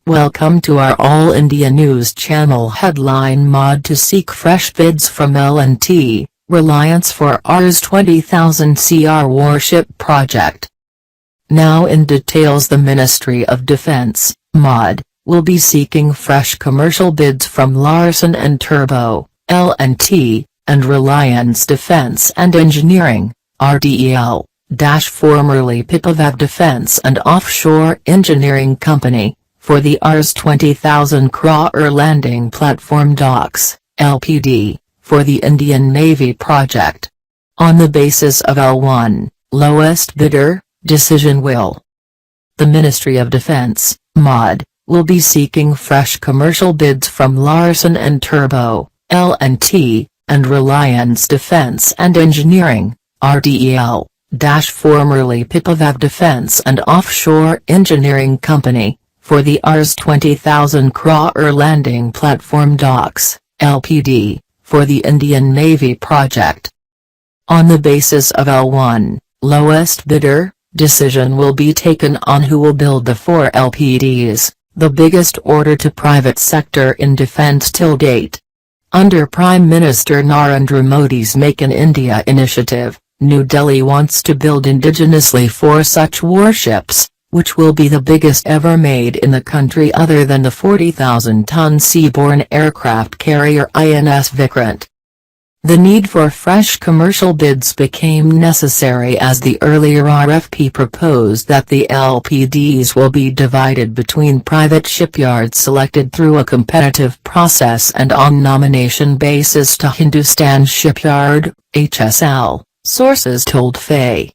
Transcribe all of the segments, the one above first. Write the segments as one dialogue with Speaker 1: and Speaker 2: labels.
Speaker 1: Welcome to our All India News Channel. Headline: MoD to seek fresh bids from L&T, Reliance for Rs 20,000 crore warship project. Now in details. The Ministry of Defence, MoD, will be seeking fresh commercial bids from Larsen Turbo, L&T, and Reliance Defence and Engineering, RDEL, formerly Pipavav Defence and Offshore Engineering Company, for the Rs 20,000 crore landing platform docks, LPD, for the Indian Navy project. On the basis of L1, lowest bidder, decision will. The Ministry of Defence, MoD, will be seeking fresh commercial bids from Larsen Turbo, L&T, and Reliance Defence and Engineering, RDEL, formerly Pipavav Defence and Offshore Engineering Company, for the Rs 20,000 crore landing platform docks, LPD, for the Indian Navy project. On the basis of L1, lowest bidder, decision will be taken on who will build the 4 LPDs, the biggest order to private sector in defence till date. Under Prime Minister Narendra Modi's Make in India initiative, New Delhi wants to build indigenously 4 such warships, which will be the biggest ever made in the country other than the 40,000-ton sea-borne aircraft carrier INS Vikrant. The need for fresh commercial bids became necessary as the earlier RFP proposed that the LPDs will be divided between private shipyards selected through a competitive process and on nomination basis to Hindustan Shipyard, HSL, sources told FAI.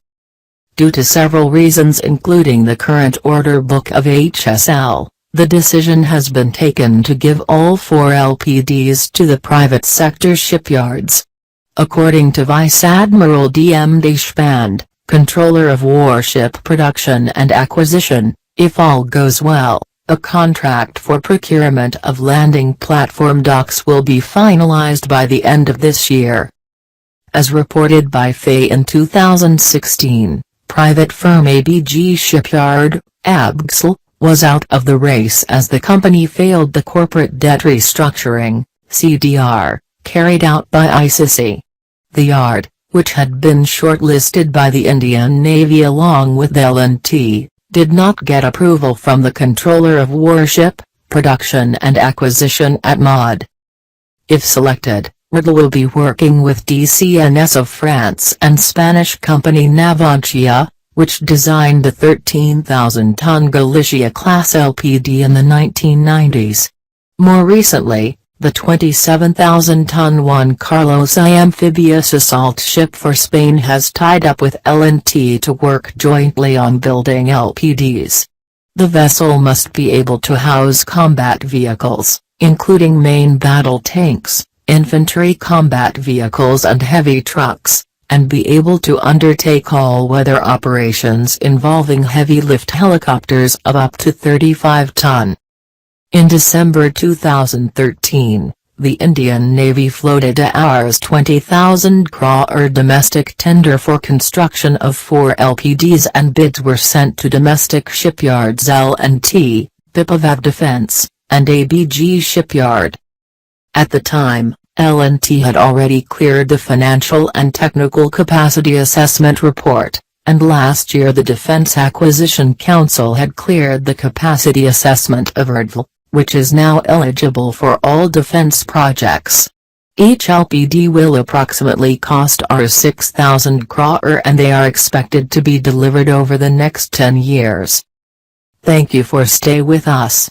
Speaker 1: Due to several reasons including the current order book of HSL, the decision has been taken to give all 4 LPDs to the private sector shipyards. According to Vice Admiral D.M. Deshpande, controller of warship production and acquisition, if all goes well, a contract for procurement of landing platform docks will be finalized by the end of this year. As reported by FAI in 2016, private firm ABG Shipyard, ABGSL, was out of the race as the company failed the corporate debt restructuring, CDR, carried out by ICC. The yard, which had been shortlisted by the Indian Navy along with L&T, did not get approval from the controller of warship, production and acquisition at MoD. If selected, RDEL will be working with DCNS of France and Spanish company Navantia, which designed the 13,000-ton Galicia-class LPD in the 1990s. More recently, the 27,000-ton Juan Carlos I amphibious assault ship for Spain has tied up with L&T to work jointly on building LPDs. The vessel must be able to house combat vehicles, including main battle tanks, infantry combat vehicles and heavy trucks, and be able to undertake all-weather operations involving heavy-lift helicopters of up to 35 ton. In December 2013, the Indian Navy floated a Rs 20,000 crore domestic tender for construction of 4 LPDs and bids were sent to domestic shipyards L&T, Pipavav Defence, and ABG Shipyard. At the time, L&T had already cleared the Financial and Technical Capacity Assessment report, and last year the Defence Acquisition Council had cleared the capacity assessment of RDEL, which is now eligible for all defence projects. Each LPD will approximately cost Rs 6,000 crore and they are expected to be delivered over the next 10 years. Thank you for stay with us.